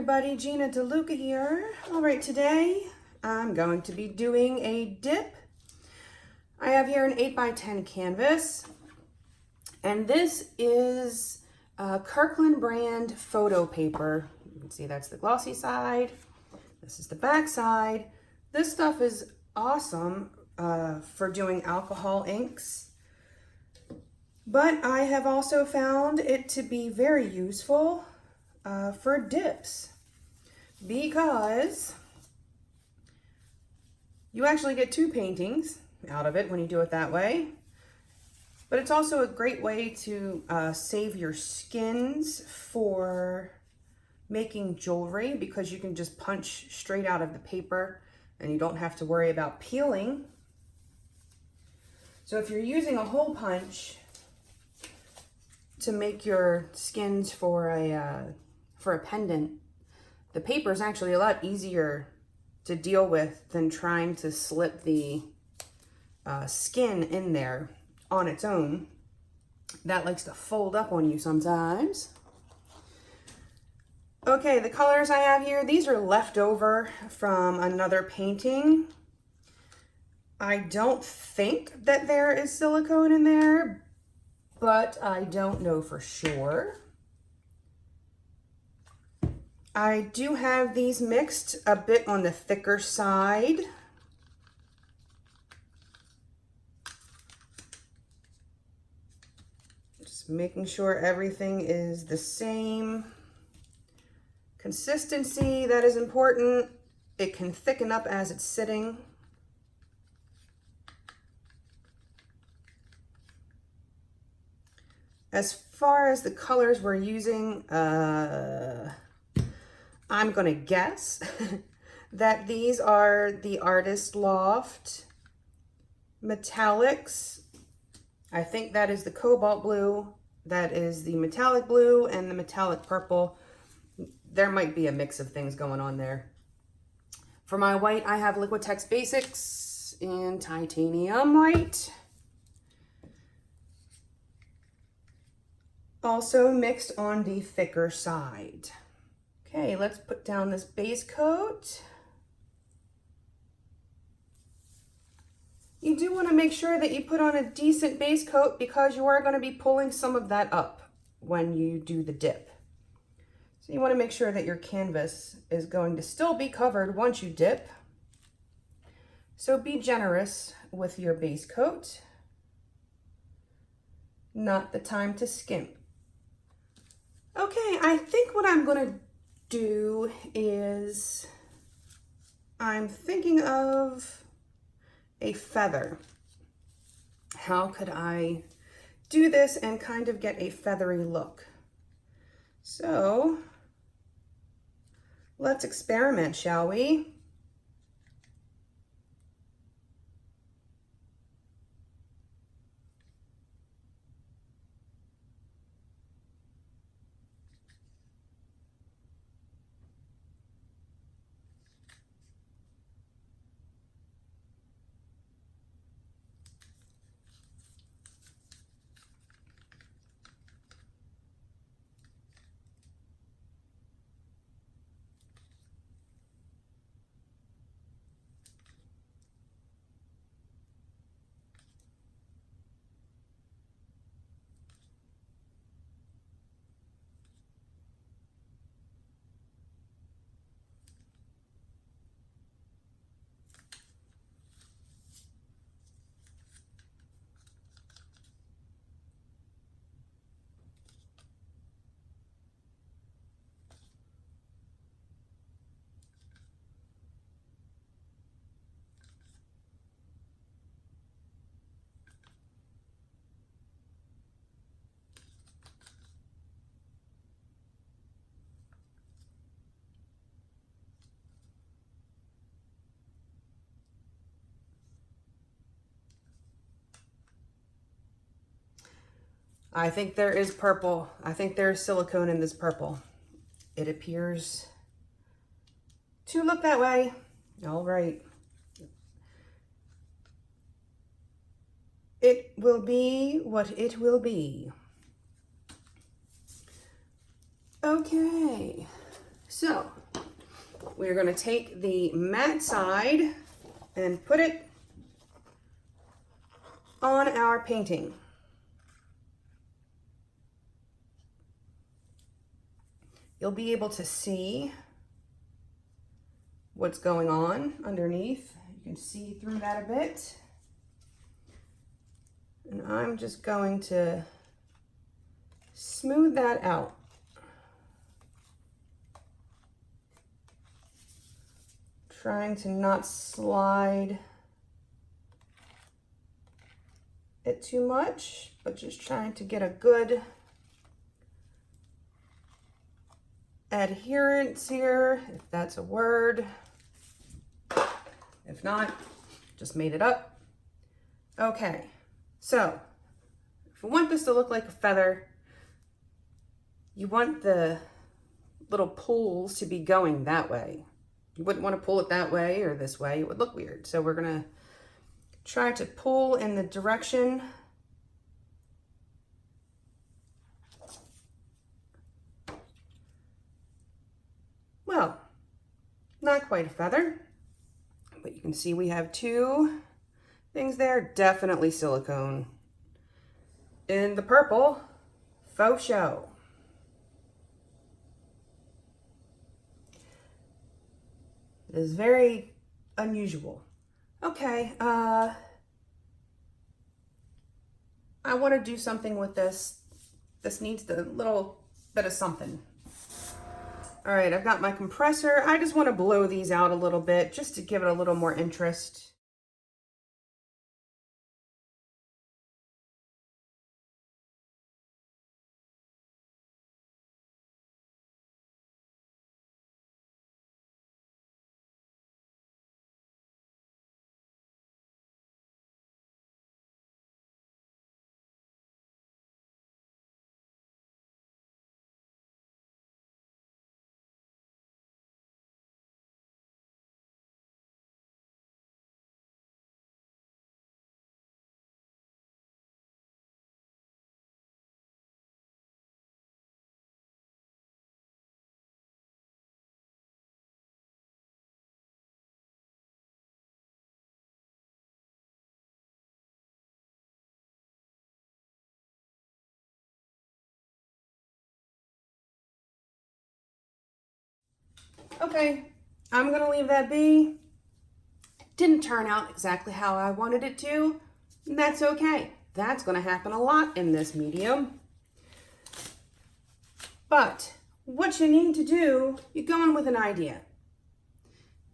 everybody, Gina DeLuca here. All right, today I'm going to be doing a dip. I have here an 8x10 canvas, and this is Kirkland brand photo paper. You can see that's the glossy side. This is the back side. This stuff is awesome for doing alcohol inks, but I have also found it to be very useful for dips, because you actually get two paintings out of it when you do it that way. But it's also a great way to save your skins for making jewelry, because you can just punch straight out of the paper and you don't have to worry about peeling. So if you're using a hole punch to make your skins for a pendant, the paper is actually a lot easier to deal with than trying to slip the skin in there on its own. That likes to fold up on you sometimes. Okay, the colors I have here, these are left over from another painting. I don't think that there is silicone in there, but I don't know for sure. I do have these mixed a bit on the thicker side. Just making sure everything is the same consistency. That is important. It can thicken up as it's sitting. As far as the colors we're using, I'm gonna guess that these are the Artist Loft metallics. I think that is the cobalt blue, that is the metallic blue, and the metallic purple. There might be a mix of things going on there. For my white, I have Liquitex Basics in titanium white. Also mixed on the thicker side. Okay, let's put down this base coat. You do want to make sure that you put on a decent base coat, because you are going to be pulling some of that up when you do the dip. So you want to make sure that your canvas is going to still be covered once you dip. So be generous with your base coat. Not the time to skimp. Okay, I think what I'm going to do is, I'm thinking of a feather. How could I do this and kind of get a feathery look? So let's experiment, shall we? I think there is purple. I think there's silicone in this purple. It appears to look that way. All right. It will be what it will be. Okay, So we're going to take the matte side and put it on our painting. You'll be able to see what's going on underneath. You can see through that a bit. And I'm just going to smooth that out. Trying to not slide it too much, but just trying to get a good adherence here, if that's a word. If not, just made it up. Okay, so if we want this to look like a feather, you want the little pulls to be going that way. You wouldn't want to pull it that way or this way. It would look weird. So we're going to try to pull in the direction well, not quite a feather, but you can see we have two things there. Definitely silicone. In the purple, faux show. It is very unusual. Okay, I want to do something with this. This needs a little bit of something. All right, I've got my compressor. I just want to blow these out a little bit just to give it a little more interest. Okay, I'm gonna leave that be. Didn't turn out exactly how I wanted it to. That's okay. That's gonna happen a lot in this medium. But what you need to do, you go in with an idea.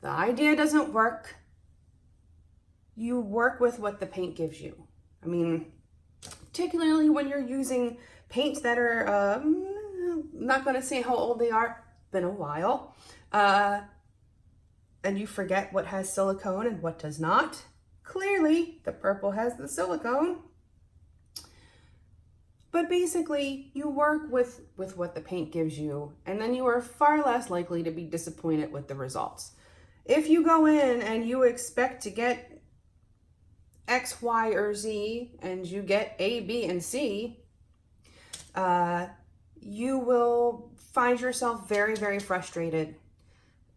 The idea doesn't work. You work with what the paint gives you. I mean, particularly when you're using paints that are, not gonna say how old they are, been a while. And you forget what has silicone and what does not. Clearly, the purple has the silicone. But basically, you work with what the paint gives you, and then you are far less likely to be disappointed with the results. If you go in and you expect to get X, Y, or Z, and you get A, B, and C, you will find yourself very, very frustrated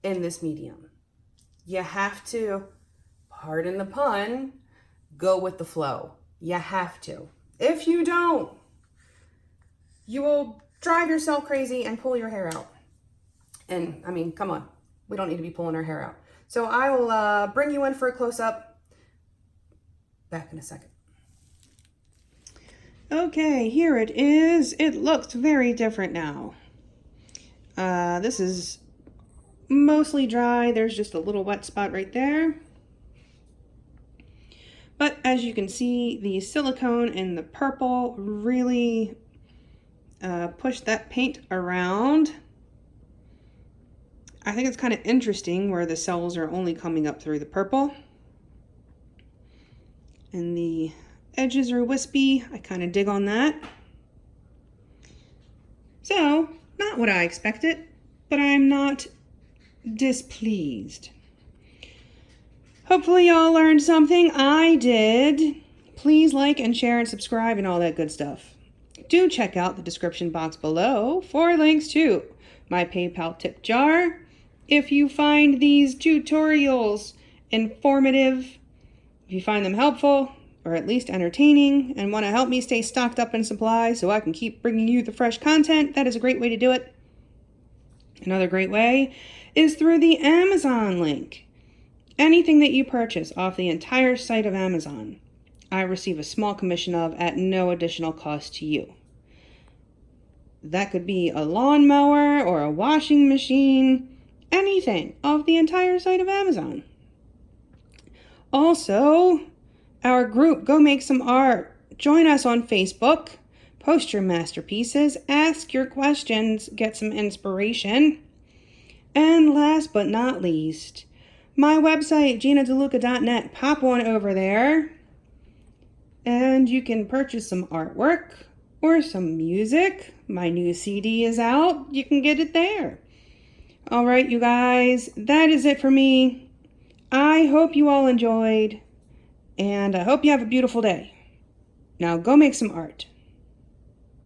in this medium. You have to, pardon the pun, go with the flow. You have to. If you don't, you will drive yourself crazy and pull your hair out. And I mean, come on, we don't need to be pulling our hair out. So I will bring you in for a close-up. Back in a second. Okay, here it is. It looks very different now. This is mostly dry. There's just a little wet spot right there. But as you can see, the silicone and the purple really push that paint around. I think it's kind of interesting where the cells are only coming up through the purple. And the edges are wispy. I kind of dig on that. So, not what I expected, but I'm not displeased. Hopefully y'all learned something. I did. Please like and share and subscribe and all that good stuff. Do check out the description box below for links to my PayPal tip jar. If you find these tutorials informative, if you find them helpful, or at least entertaining, and want to help me stay stocked up in supplies so I can keep bringing you the fresh content, that is a great way to do it. Another great way is through the Amazon link. Anything that you purchase off the entire site of Amazon, I receive a small commission of at no additional cost to you. That could be a lawnmower or a washing machine, anything off the entire site of Amazon. Also, our group, Go Make Some Art. Join us on Facebook. Post your masterpieces. Ask your questions. Get some inspiration. And last but not least, my website, GinaDeLuca.net. Pop on over there. And you can purchase some artwork or some music. My new CD is out. You can get it there. All right, you guys. That is it for me. I hope you all enjoyed. And I hope you have a beautiful day. Now go make some art.